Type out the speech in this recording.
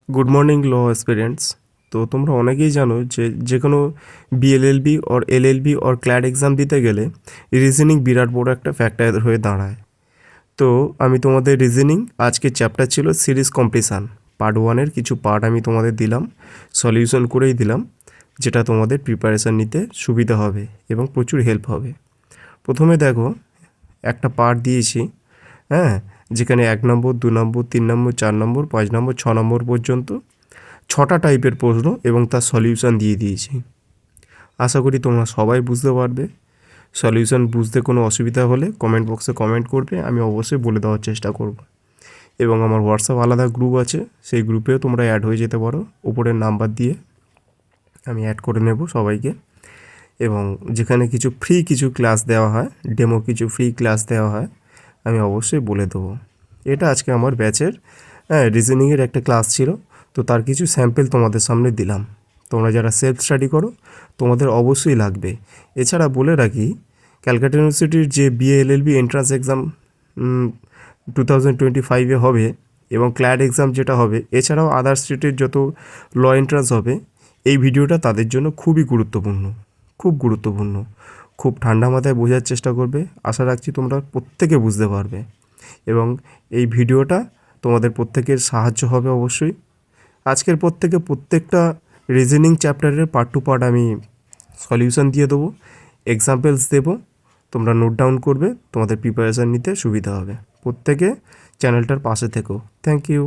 Good morning ল aspirants. তো তোমরা অনেকেই জানো যে কোনো BLLB or LLB or CLAT exam দিতে গেলে রিজনিং বিরাট বড় একটা ফ্যাক্টর হয়ে দাঁড়ায়। তো আমি তোমাদের রিজনিং আজকের চ্যাপ্টার ছিল সিরিজ কমপ্লিশান পার্ট 1-এর কিছু পার্ট আমি তোমাদের দিলাম, সলিউশন করেই দিলাম, যেটা তোমাদের প্রিপারেশান নিতে সুবিধা হবে এবং প্রচুর হেল্প হবে। প্রথমে দেখো একটা পার্ট দিয়েছি, হ্যাঁ, যেখানে 1 নম্বর, 2 নম্বর, 3 নম্বর, 4 নম্বর, 5 নম্বর, 6 নম্বর পর্যন্ত 6টা টাইপের প্রশ্ন এবং তার সলিউশন দিয়ে দিয়েছি। আশা করি তোমরা সবাই বুঝতে পারবে। সলিউশন বুঝতে কোনো অসুবিধা হলে কমেন্ট বক্সে কমেন্ট করবে, আমি অবশ্যই বলে দেওয়ার চেষ্টা করব। এবং আমার হোয়াটসঅ্যাপ আলাদা গ্রুপ আছে, সেই গ্রুপেও তোমরা অ্যাড হয়ে যেতে পারো, উপরের নাম্বার দিয়ে আমি অ্যাড করে নেব সবাইকে। এবং যেখানে কিছু ক্লাস দেওয়া হয়, ডেমো কিছু ফ্রি ক্লাস দেওয়া হয়, আমি অবশ্যই বলে দেবো। এটা আজকে আমার ব্যাচের রিজনিংয়ের একটা ক্লাস ছিল, তো তার কিছু স্যাম্পল তোমাদের সামনে দিলাম। তোমরা যারা সেলফ স্টাডি করো তোমাদের অবশ্যই লাগবে। এছাড়া বলে রাখি, ক্যালকাটা ইউনিভার্সিটির যে বিএলএলবি এন্ট্রান্স এক্সাম 2025-এ হবে এবং ক্ল্যাড এক্সাম যেটা হবে, এছাড়াও আদার স্টেটের যত ল এন্ট্রান্স হবে, এই ভিডিওটা তাদের জন্য খুবই গুরুত্বপূর্ণ, খুব গুরুত্বপূর্ণ। খুব ঠান্ডা মাথায় বোঝার চেষ্টা করবে, আশা রাখছি তোমরা প্রত্যেকে বুঝতে পারবে এবং এই ভিডিওটা তোমাদের প্রত্যেকের সাহায্য হবে অবশ্যই। আজকের প্রত্যেকটা রিজনিং চ্যাপ্টারের পার্ট টু পার্ট আমি সলিউশন দিয়ে দেবো, এক্সাম্পলস দেবো, তোমরা নোট ডাউন করবে, তোমাদের প্রিপারেশান নিতে সুবিধা হবে। প্রত্যেকে চ্যানেলটার পাশে থেকো। Thank you.